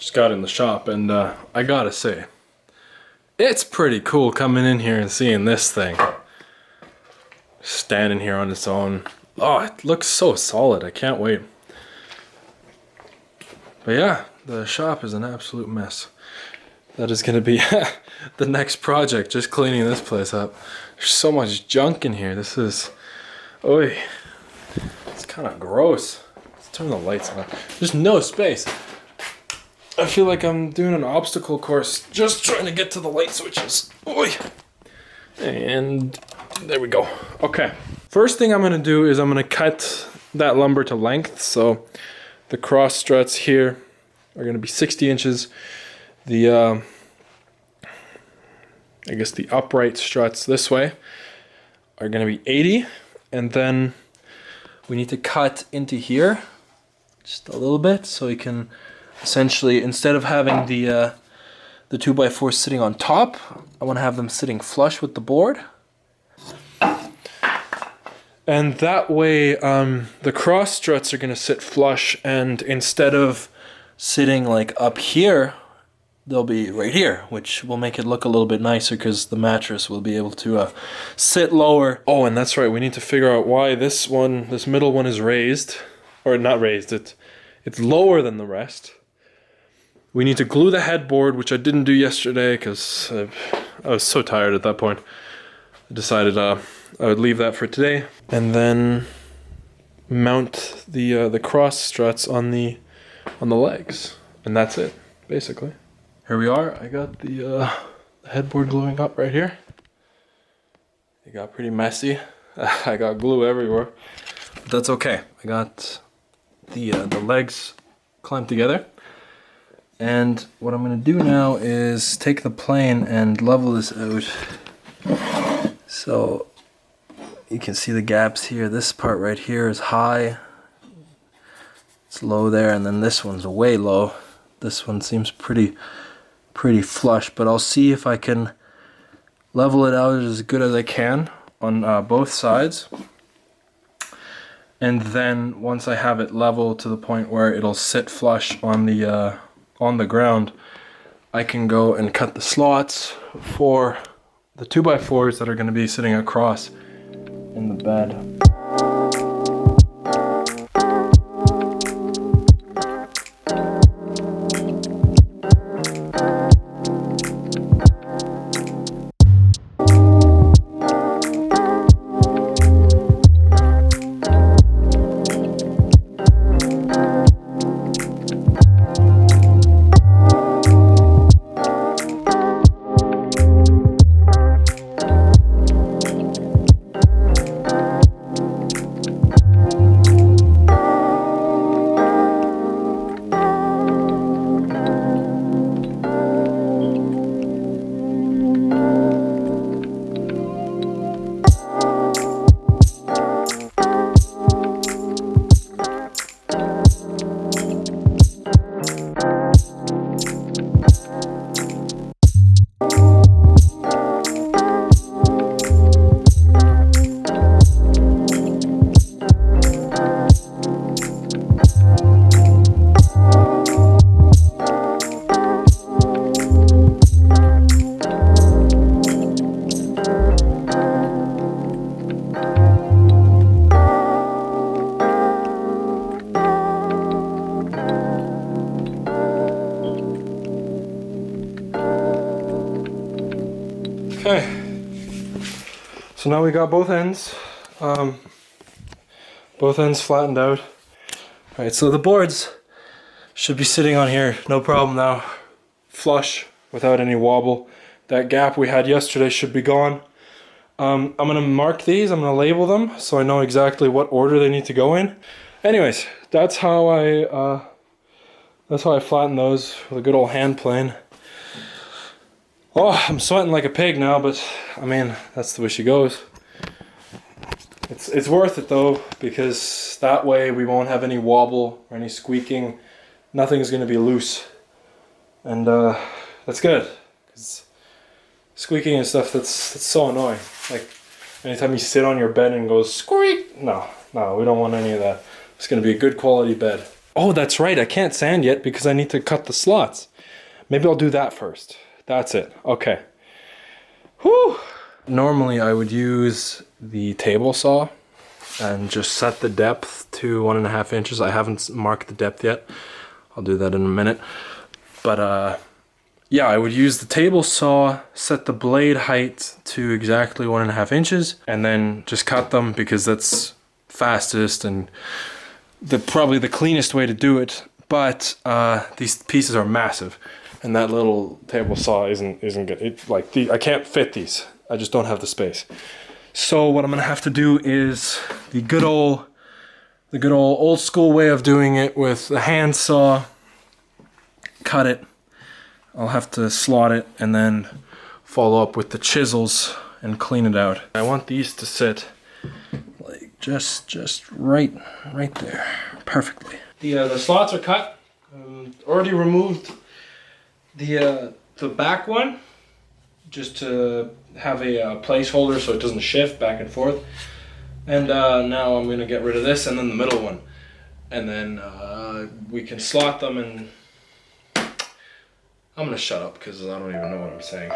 Just got in the shop and I gotta say, it's pretty cool coming in here and seeing this thing. Standing here on its own. Oh, it looks so solid. I can't wait. But yeah, the shop is an absolute mess. That is gonna be the next project, just cleaning this place up. There's so much junk in here. This is, oy, it's kind of gross. Let's turn the lights on. There's no space. I feel like I'm doing an obstacle course, just trying to get to the light switches. Oy. And there we go. Okay. First thing I'm gonna do is I'm gonna cut that lumber to length. So the cross struts here are gonna be 60 inches. The I guess the upright struts this way are gonna be 80, and then we need to cut into here just a little bit so we can essentially, instead of having the 2x4 sitting on top, I want to have them sitting flush with the board. And that way the cross struts are going to sit flush, and instead of sitting like up here, they'll be right here, which will make it look a little bit nicer because the mattress will be able to sit lower. Oh, and that's right, we need to figure out why this middle one is raised, or not raised, it's lower than the rest. We need to glue the headboard, which I didn't do yesterday because I was so tired at that point. I decided I would leave that for today, and then mount the cross struts on the legs, and that's it, basically. Here we are. I got the headboard gluing up right here. It got pretty messy. I got glue everywhere, but that's okay. I got the legs clamped together. And what I'm going to do now is take the plane and level this out. So you can see the gaps here. This part right here is high. It's low there, and then this one's way low. This one seems pretty flush, but I'll see if I can level it out as good as I can on both sides. And then once I have it level to the point where it'll sit flush on the ground, I can go and cut the slots for the 2x4s that are going to be sitting across in the bed. Okay, so now we got both ends flattened out. Alright, so the boards should be sitting on here, no problem now, flush, without any wobble. That gap we had yesterday should be gone. I'm going to mark these, I'm going to label them, so I know exactly what order they need to go in. Anyways, that's how I flatten those with a good old hand plane. Oh, I'm sweating like a pig now, but I mean, that's the way she goes. It's worth it though, because that way we won't have any wobble or any squeaking. Nothing's going to be loose. And that's good, because squeaking and stuff, that's so annoying. Like, anytime you sit on your bed and it goes squeak, no, we don't want any of that. It's going to be a good quality bed. Oh, that's right. I can't sand yet because I need to cut the slots. Maybe I'll do that first. That's it. Okay. Whew. Normally I would use the table saw and just set the depth to 1.5 inches. I haven't marked the depth yet. I'll do that in a minute. But yeah, I would use the table saw, set the blade height to exactly 1.5 inches, and then just cut them because that's fastest and probably the cleanest way to do it. But these pieces are massive, and that little table saw isn't good. I can't fit these. I just don't have the space. So what I'm gonna have to do is the good old old school way of doing it with the hand saw. Cut it. I'll have to slot it and then follow up with the chisels and clean it out. I want these to sit like just right there, perfectly. The slots are cut. Already removed the back one just to have a placeholder so it doesn't shift back and forth. And now I'm gonna get rid of this and then the middle one, and then we can slot them. And I'm gonna shut up because I don't even know what I'm saying.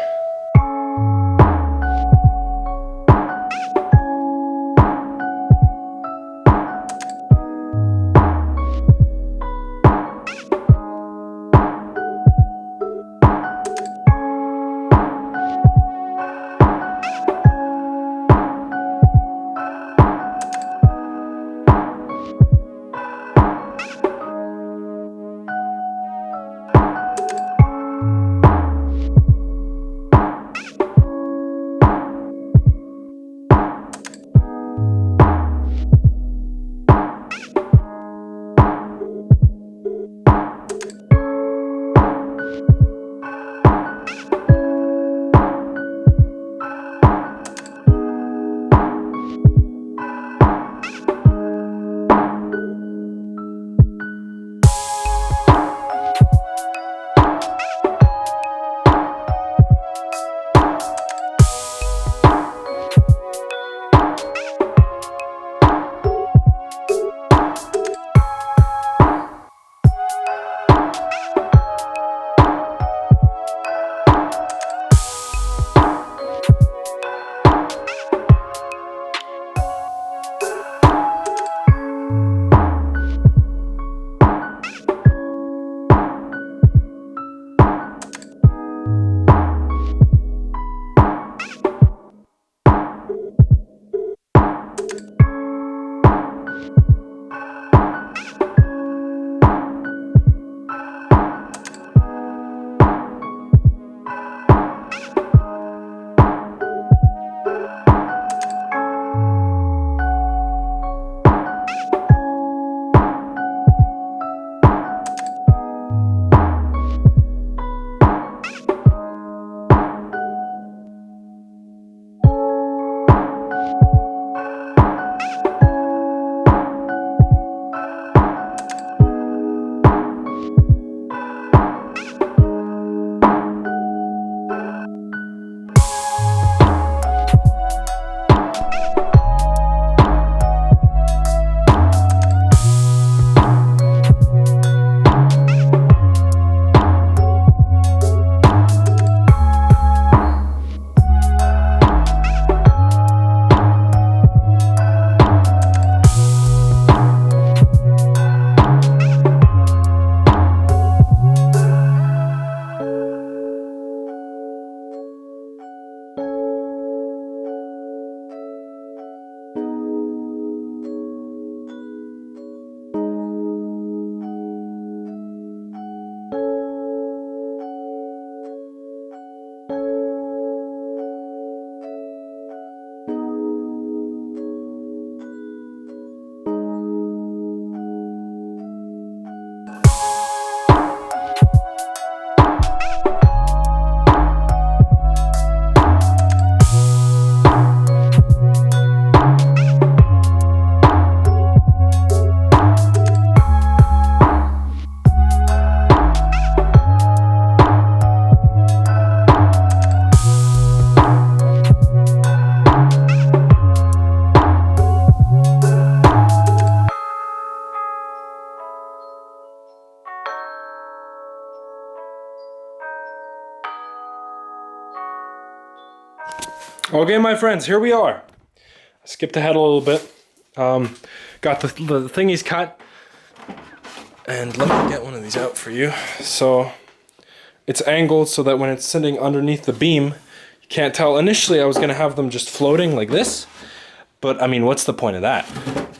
Okay, my friends, here we are. I skipped ahead a little bit. Got the thingies cut. And let me get one of these out for you. So it's angled so that when it's sitting underneath the beam, you can't tell. Initially, I was going to have them just floating like this. But, I mean, what's the point of that?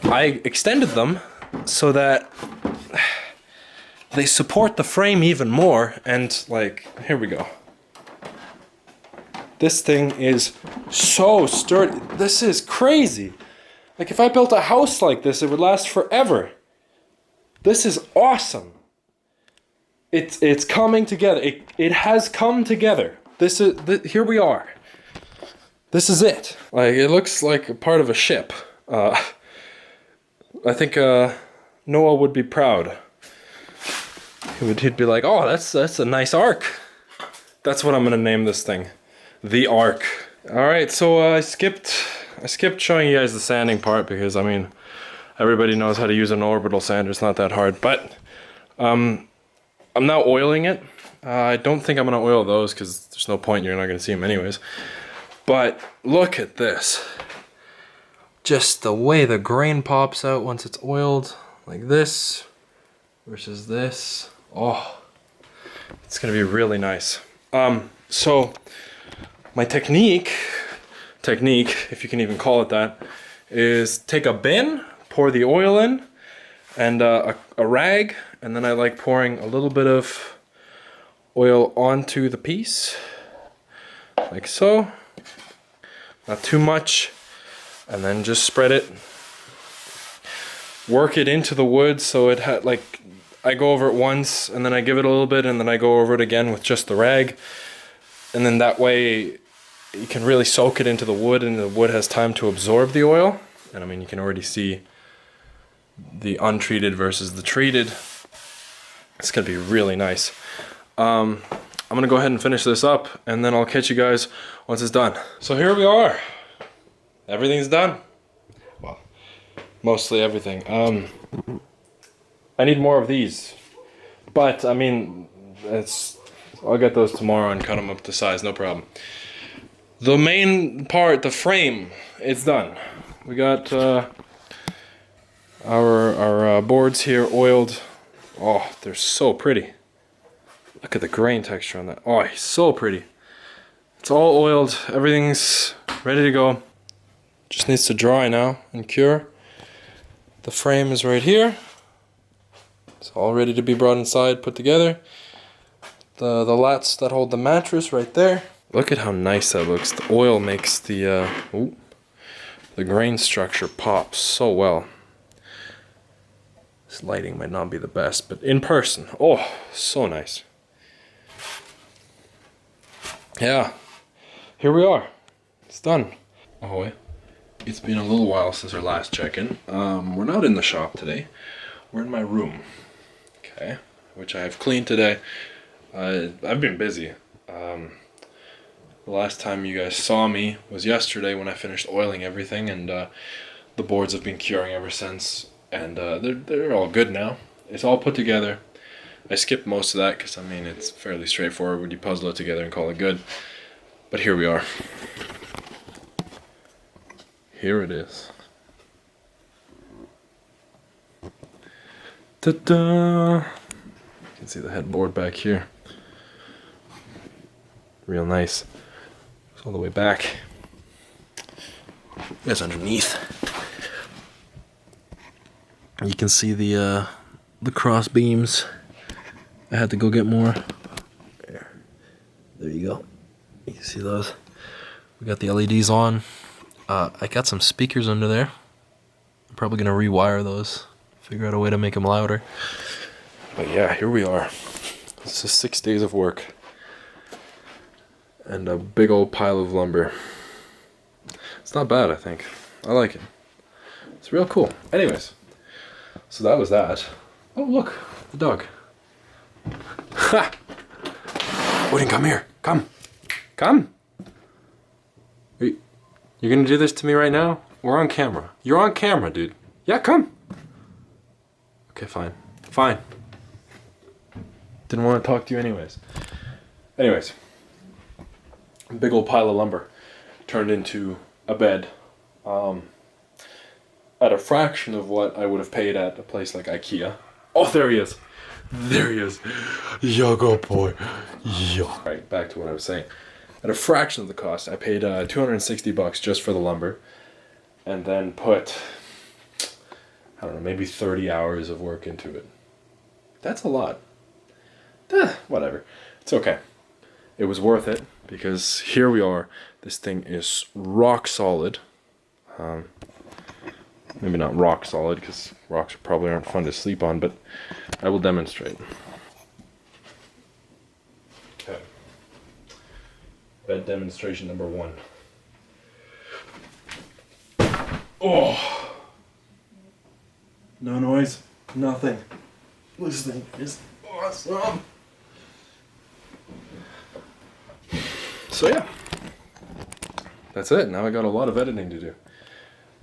I extended them so that they support the frame even more. And, like, here we go. This thing is so sturdy. This is crazy. Like, if I built a house like this, it would last forever. This is awesome. It's coming together. It has come together. Here we are. This is it. Like, it looks like a part of a ship. I think Noah would be proud. He'd be like, oh, that's a nice ark. That's what I'm gonna name this thing. The Ark. Alright, so I skipped showing you guys the sanding part because, I mean, everybody knows how to use an orbital sander. It's not that hard. But I'm now oiling it. I don't think I'm going to oil those because there's no point. You're not going to see them anyways. But look at this. Just the way the grain pops out once it's oiled. Like this versus this. Oh, it's going to be really nice. So my technique, if you can even call it that, is take a bin, pour the oil in, and a rag, and then I like pouring a little bit of oil onto the piece, like so. Not too much, and then just spread it. Work it into the wood so it had like, I go over it once, and then I give it a little bit, and then I go over it again with just the rag, and then that way you can really soak it into the wood, and the wood has time to absorb the oil. And I mean, you can already see the untreated versus the treated. It's gonna be really nice. I'm gonna go ahead and finish this up, and then I'll catch you guys once it's done. So here we are. Everything's done. Well, mostly everything. I need more of these, but I mean, I'll get those tomorrow and cut them up to size, no problem. The main part, the frame, it's done. We got our boards here oiled. Oh, they're so pretty. Look at the grain texture on that. Oh, so pretty. It's all oiled. Everything's ready to go. Just needs to dry now and cure. The frame is right here. It's all ready to be brought inside, put together. The lats that hold the mattress right there. Look at how nice that looks. The oil makes the grain structure pop so well. This lighting might not be the best, but in person, oh, so nice. Yeah, here we are. It's done. Oh, wait. It's been a little while since our last check-in. We're not in the shop today. We're in my room. Okay, which I have cleaned today. I've been busy. The last time you guys saw me was yesterday when I finished oiling everything, and the boards have been curing ever since, and they're all good now. It's all put together. I skipped most of that because, I mean, it's fairly straightforward when you puzzle it together and call it good. But here we are. Here it is. Ta-da! You can see the headboard back here. Real nice. It's all the way back. That's underneath. You can see the cross beams. I had to go get more. There you go. You can see those. We got the LEDs on. I got some speakers under there. I'm probably gonna rewire those. Figure out a way to make them louder. But yeah, here we are. This is 6 days of work. And a big old pile of lumber. It's not bad, I think. I like it. It's real cool. Anyways, so that was that. Oh, look, the dog. Ha! Odin, come here. Come. Come. You're gonna do this to me right now? We're on camera. You're on camera, dude. Yeah, come. Okay, fine. Fine. Didn't want to talk to you anyways. Anyways. Big old pile of lumber. turned into a bed at a fraction of what I would have paid at a place like IKEA. Oh, there he is. There he is. Yo, go boy. Yo. All right, back to what I was saying. At a fraction of the cost, I paid $260 just for the lumber, and then put, I don't know, maybe 30 hours of work into it. That's a lot. Whatever. It's okay. It was worth it, because here we are. This thing is rock solid. Maybe not rock solid, because rocks probably aren't fun to sleep on, but I will demonstrate. Okay. Bed demonstration number 1. Oh! No noise, nothing. This thing is awesome. So yeah, that's it. Now I got a lot of editing to do.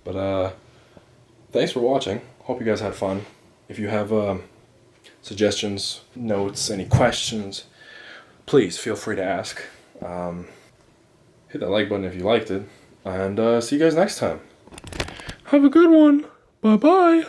But thanks for watching. Hope you guys had fun. If you have suggestions, notes, any questions, please feel free to ask. Hit that like button if you liked it. And see you guys next time. Have a good one. Bye-bye.